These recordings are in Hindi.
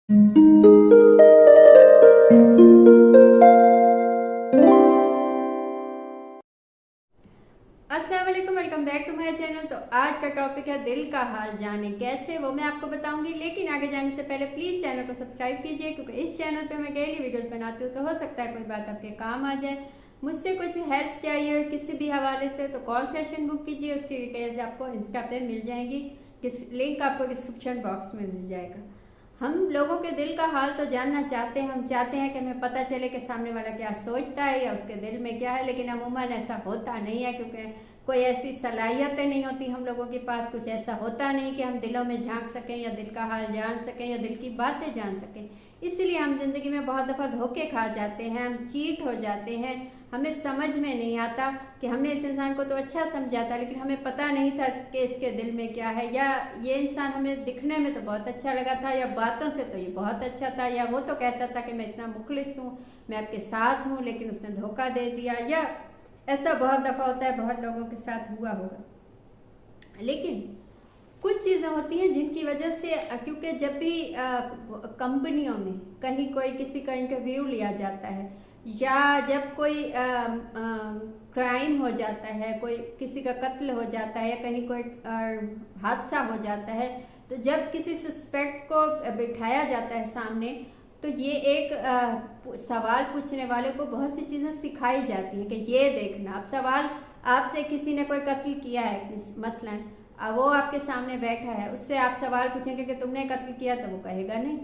अस्सलाम वालेकुम, welcome back to my channel. तो आज का टॉपिक है दिल का हाल जाने कैसे, वो मैं आपको बताऊंगी। लेकिन आगे जाने से पहले प्लीज चैनल को सब्सक्राइब कीजिए, क्योंकि इस चैनल पे मैं डेली वीडियोस बनाती हूँ। तो हो सकता है कोई बात आपके काम आ जाए, मुझसे कुछ हेल्प चाहिए किसी भी हवाले से, तो कॉल सेशन बुक कीजिए। उसकी डिटेल्स आपको इंस्टा पे मिल जाएंगी, लिंक आपको डिस्क्रिप्शन बॉक्स में मिल जाएगा। हम लोगों के दिल का हाल तो जानना चाहते हैं, हम चाहते हैं कि हमें पता चले कि सामने वाला क्या सोचता है या उसके दिल में क्या है, लेकिन अमूमन ऐसा होता नहीं है, क्योंकि कोई ऐसी सलाहियतें नहीं होती हम लोगों के पास। कुछ ऐसा होता नहीं कि हम दिलों में झांक सकें या दिल का हाल जान सकें या दिल की बातें जान सकें। इसलिए हम जिंदगी में बहुत दफा धोखे खा जाते हैं, हम चीट हो जाते हैं। हमें समझ में नहीं आता कि हमने इस इंसान को तो अच्छा समझा था, लेकिन हमें पता नहीं था कि इसके दिल में क्या है। या ये इंसान हमें दिखने में तो बहुत अच्छा लगा था, या बातों से तो ये बहुत अच्छा था, या वो तो कहता था कि मैं इतना मुखलिस हूँ, मैं आपके साथ हूँ, लेकिन उसने धोखा दे दिया। या ऐसा बहुत दफा होता है, बहुत लोगों के साथ हुआ होगा। लेकिन कुछ चीज़ें होती हैं जिनकी वजह से, क्योंकि जब भी कंपनियों में कहीं कोई किसी का इंटरव्यू लिया जाता है, या जब कोई क्राइम हो जाता है, कोई किसी का कत्ल हो जाता है, या कहीं कोई हादसा हो जाता है, तो जब किसी सस्पेक्ट को बिठाया जाता है सामने, तो ये एक सवाल पूछने वाले को बहुत सी चीज़ें सिखाई जाती हैं कि ये देखना। अब सवाल आपसे किसी ने कोई कत्ल किया है मसलन, वो आपके सामने बैठा है, उससे आप सवाल पूछेंगे कि तुमने कत्ल किया, तो वो कहेगा नहीं।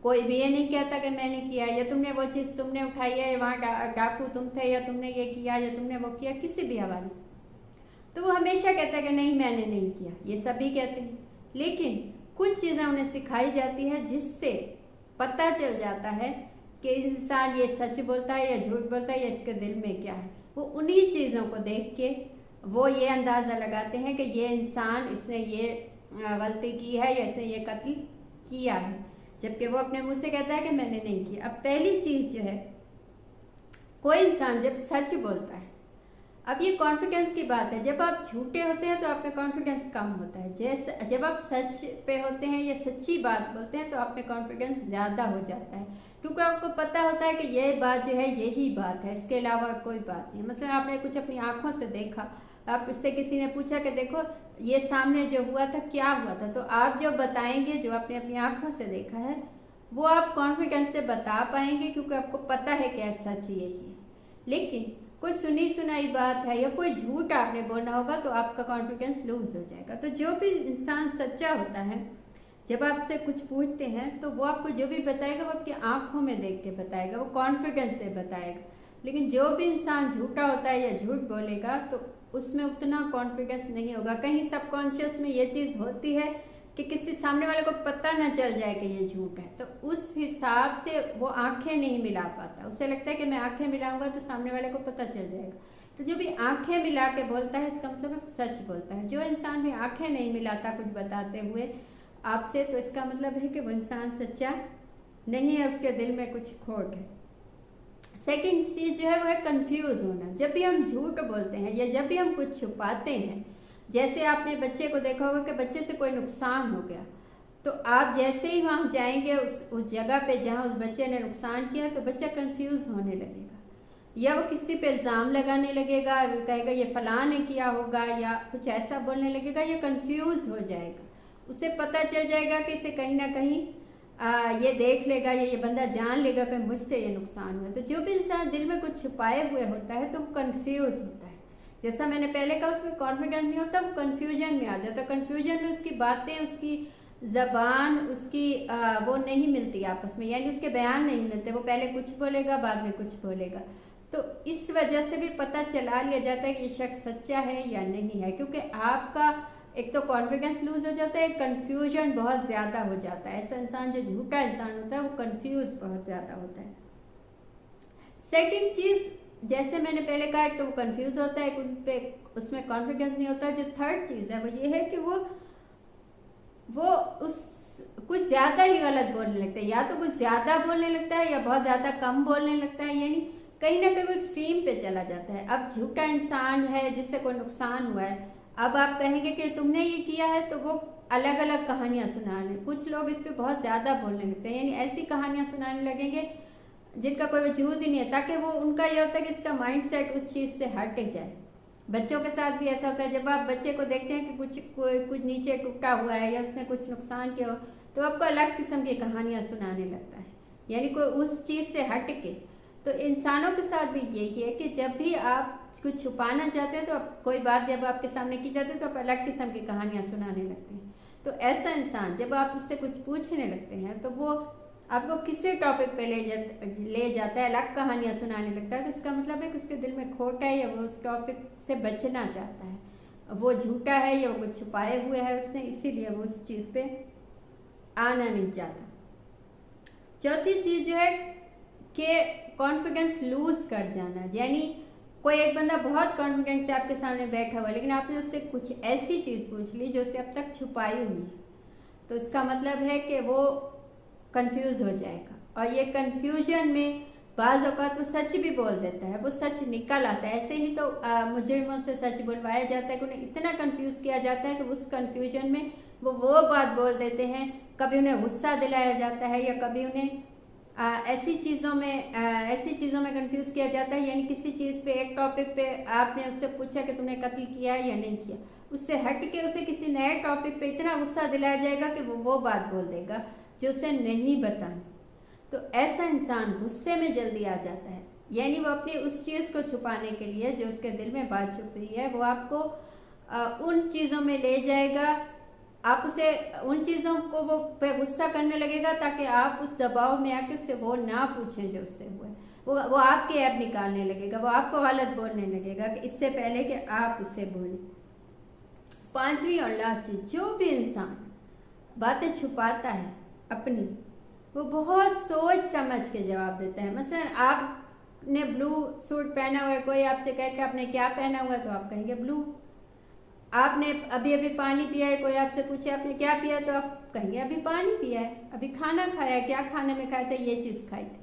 कोई भी ये नहीं कहता कि मैंने किया, या तुमने वो चीज़ तुमने उठाई है, वहाँ डाकू तुम थे, या तुमने ये किया, या तुमने वो किया, किसी भी हवाले से, तो वो हमेशा कहता है कि नहीं मैंने नहीं किया। ये सभी कहते हैं, लेकिन कुछ चीज़ें उन्हें सिखाई जाती है जिससे पता चल जाता है कि इंसान ये सच बोलता है या झूठ बोलता है, या इसके दिल में क्या है। वो उन्हीं चीज़ों को देख के वो ये अंदाज़ा लगाते हैं कि ये इंसान, इसने ये गलती की है, या इसने ये कत्ल किया है, जबकि वो अपने मुंह से कहता है कि मैंने नहीं किया। अब पहली चीज़ जो है, कोई इंसान जब सच बोलता है, अब ये कॉन्फिडेंस की बात है, जब आप झूठे होते हैं तो आप में कॉन्फिडेंस कम होता है। जैसे जब आप सच पे होते हैं या सच्ची बात बोलते हैं तो आप में कॉन्फिडेंस ज़्यादा हो जाता है, क्योंकि आपको पता होता है कि ये बात जो है यही बात है, इसके अलावा कोई बात नहीं। मतलब आपने कुछ अपनी आंखों से देखा, आपसे किसी ने पूछा कि देखो ये सामने जो हुआ था क्या हुआ था, तो आप जो बताएंगे, जो आपने अपनी आंखों से देखा है, वो आप कॉन्फिडेंस से बता पाएंगे, क्योंकि आपको पता है कि सच यही है। लेकिन कोई सुनी सुनाई बात है या कोई झूठ आपने बोलना होगा, तो आपका कॉन्फिडेंस लूज हो जाएगा। तो जो भी इंसान सच्चा होता है, जब आपसे कुछ पूछते हैं तो वो आपको जो भी बताएगा वो आपकी आंखों में देख के बताएगा, वो कॉन्फिडेंस से बताएगा। लेकिन जो भी इंसान झूठा होता है या झूठ बोलेगा तो उसमें उतना कॉन्फिडेंस नहीं होगा। कहीं सबकॉन्शियस में ये चीज़ होती है कि किसी सामने वाले को पता ना चल जाए कि ये झूठ है, तो उस हिसाब से वो आंखें नहीं मिला पाता। उसे लगता है कि मैं आंखें मिलाऊंगा तो सामने वाले को पता चल जाएगा। तो जो भी आंखें मिला के बोलता है, इसका मतलब सच बोलता है। जो इंसान भी आंखें नहीं मिलाता कुछ बताते हुए आपसे, तो इसका मतलब है कि वो इंसान सच्चा नहीं है, उसके दिल में कुछ खोट है। सेकेंड चीज जो है वो है कंफ्यूज होना। जब भी हम झूठ बोलते हैं या जब भी हम कुछ छुपाते हैं, जैसे आपने बच्चे को देखा होगा कि बच्चे से कोई नुकसान हो गया, तो आप जैसे ही वहां जाएंगे उस जगह पे जहां उस बच्चे ने नुकसान किया, तो बच्चा कंफ्यूज होने लगेगा, या वो किसी पे इल्ज़ाम लगाने लगेगा, कहेगा ये फलां ने किया होगा, या कुछ ऐसा बोलने लगेगा, या कंफ्यूज हो जाएगा। उसे पता चल जाएगा कि इसे कहीं ना कहीं ये देख लेगा या ये बंदा जान लेगा कि मुझसे ये नुकसान हुआ। तो जो भी इंसान दिल में कुछ छुपाए हुए होता है तो वो कंफ्यूज होता है। जैसा मैंने पहले कहा, उसमें कॉन्फिडेंस नहीं होता, वो कंफ्यूजन में आ जाता। कंफ्यूजन में उसकी बातें, उसकी जबान, उसकी वो नहीं मिलती आपस में, यानी उसके बयान नहीं मिलते। वो पहले कुछ बोलेगा, बाद में कुछ बोलेगा। तो इस वजह से भी पता चला लिया जाता है कि ये शख्स सच्चा है या नहीं है, क्योंकि आपका एक तो कॉन्फिडेंस लूज हो जाता है, कंफ्यूजन बहुत ज्यादा हो जाता है। ऐसा इंसान जो झूठा इंसान होता है वो कंफ्यूज बहुत ज्यादा होता है। सेकंड चीज, जैसे मैंने पहले कहा, तो वो कंफ्यूज होता है, उन पे उसमें कॉन्फिडेंस नहीं होता। जो थर्ड चीज है वो ये है कि वो उस कुछ ज्यादा ही गलत बोलने लगता है, या तो कुछ ज्यादा बोलने लगता है या बहुत ज्यादा कम बोलने लगता है, यानी कहीं ना कहीं वो एक्सट्रीम पे चला जाता है। अब झूठा इंसान है जिससे कोई नुकसान हुआ है, अब आप कहेंगे कि तुमने ये किया है, तो वो अलग अलग कहानियां सुनाने, कुछ लोग इस पे बहुत ज्यादा बोलने लगते हैं, यानी ऐसी कहानियां सुनाने लगेंगे जिनका कोई वजूद ही नहीं है, ताकि वो उनका ये होता है कि इसका माइंड सेट उस चीज से हट जाए। बच्चों के साथ भी ऐसा होता है, जब आप बच्चे को देखते हैं कि कुछ नीचे टूटा हुआ है या उसने कुछ नुकसान किया हो, तो आपको अलग किस्म की कहानियां सुनाने लगता है, यानी कोई उस चीज से हट के। तो इंसानों के साथ भी यही है कि जब भी आप कुछ छुपाना चाहते हैं, तो कोई बात जब आपके सामने की जाती है तो आप अलग किस्म की कहानियां सुनाने लगते हैं। तो ऐसा इंसान जब आप उससे कुछ पूछने लगते हैं, तो वो आपको किसी टॉपिक पे ले जाता है, अलग कहानियां सुनाने लगता है, तो इसका मतलब है कि उसके दिल में खोट है, या वो उस टॉपिक से बचना चाहता है, वो झूठा है या वो कुछ छुपाए हुए है उसने, इसीलिए वो उस चीज पे आना नहीं चाहता। चौथी चीज जो है कि कॉन्फिडेंस लूज कर जाना, यानी कोई एक बंदा बहुत कॉन्फिडेंस से आपके सामने बैठा हुआ है, लेकिन आपने उससे कुछ ऐसी चीज पूछ ली जो उसने अब तक छुपाई हुई है, तो इसका मतलब है कि वो कंफ्यूज हो जाएगा, और ये कंफ्यूजन में बाज़ औक़ात वो सच भी बोल देता है, वो सच निकल आता है। ऐसे ही तो मुजरिमों से सच बुलवाया जाता है कि उन्हें इतना कंफ्यूज किया जाता है कि उस कंफ्यूजन में वो बात बोल देते हैं। कभी उन्हें गुस्सा दिलाया जाता है, या कभी उन्हें ऐसी चीज़ों में कंफ्यूज किया जाता है, यानी किसी चीज़ पे, एक टॉपिक पे आपने उससे पूछा कि तुमने कत्ल किया है या नहीं किया, उससे हट के उसे किसी नए टॉपिक पे इतना गुस्सा दिलाया जाएगा कि वो बात बोल देगा जो उसे नहीं बतानी। तो ऐसा इंसान गुस्से में जल्दी आ जाता है, यानी वो अपनी उस चीज़ को छुपाने के लिए जो उसके दिल में बात छुपी है, वो आपको उन चीज़ों में ले जाएगा, आप उसे उन चीज़ों को वो पे गुस्सा करने लगेगा, ताकि आप उस दबाव में आके उससे वो ना पूछें जो उससे हुआ है। वो आपके ऐप निकालने लगेगा, वो आपको गलत बोलने लगेगा कि इससे पहले कि आप उससे बोलें। पांचवी और लास्ट चीज, जो भी इंसान बातें छुपाता है अपनी, वो बहुत सोच समझ के जवाब देता है। मसलन आपने ब्लू सूट पहना हुआ है, कोई आपसे कहे कि आपने क्या पहना हुआ है, तो आप कहेंगे ब्लू। आपने अभी अभी पानी पिया है, कोई आपसे पूछे आपने क्या पिया, तो आप कहेंगे अभी पानी पिया है। अभी खाना खाया है, क्या खाने में खाया था, ये चीज खाई थी।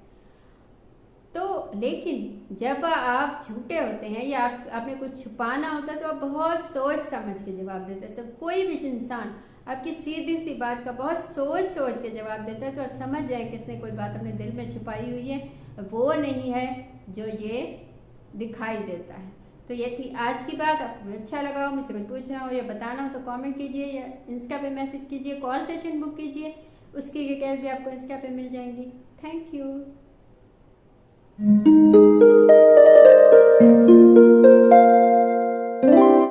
तो लेकिन जब आप झूठे होते हैं या आपने कुछ छुपाना होता है, तो आप बहुत सोच समझ के जवाब देते हैं। तो कोई भी इंसान आपकी सीधी सी बात का बहुत सोच के जवाब देता है, तो आप समझ जाए कि इसने कोई बात अपने दिल में छुपाई हुई है, वो नहीं है जो ये दिखाई देता है। तो ये थी आज की बात। आपको अच्छा लगा हो, मुझसे कुछ पूछना हो या बताना हो, तो कमेंट कीजिए या इंस्टा पे मैसेज कीजिए, कॉल सेशन बुक कीजिए, उसकी डिटेल्स भी आपको इंस्टा पे मिल जाएंगी। Thank you.